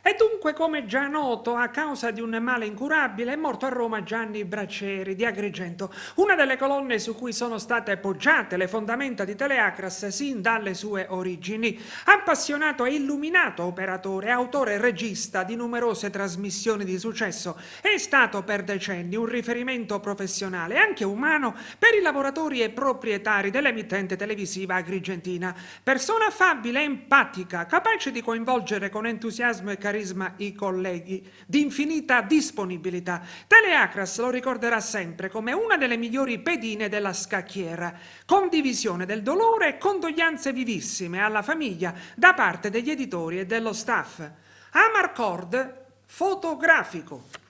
E dunque, come già noto, a causa di un male incurabile è morto a Roma Gianni Braccieri di Agrigento, una delle colonne su cui sono state poggiate le fondamenta di Teleacras sin dalle sue origini. Appassionato e illuminato operatore, autore e regista di numerose trasmissioni di successo, è stato per decenni un riferimento professionale e anche umano per i lavoratori e proprietari dell'emittente televisiva agrigentina. Persona affabile e empatica, capace di coinvolgere con entusiasmo e carisma i colleghi, di infinita disponibilità. Teleacras lo ricorderà sempre come una delle migliori pedine della scacchiera. Condivisione del dolore e condoglianze vivissime alla famiglia da parte degli editori e dello staff. Amarcord fotografico.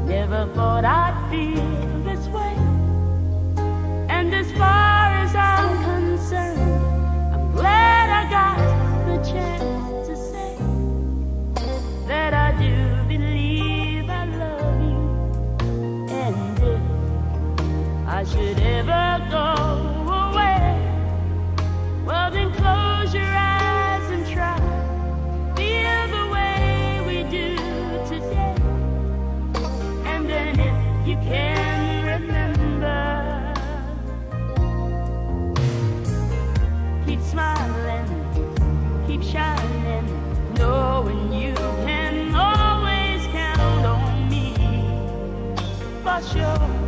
Never thought I'd feel this way. And as far as I'm concerned, I'm glad I got the chance to say that I do believe I love you. And if I should ever go away, well then close your eyes and try, feel the way we do today. You can remember, keep smiling, keep shining, knowing you can always count on me, for sure.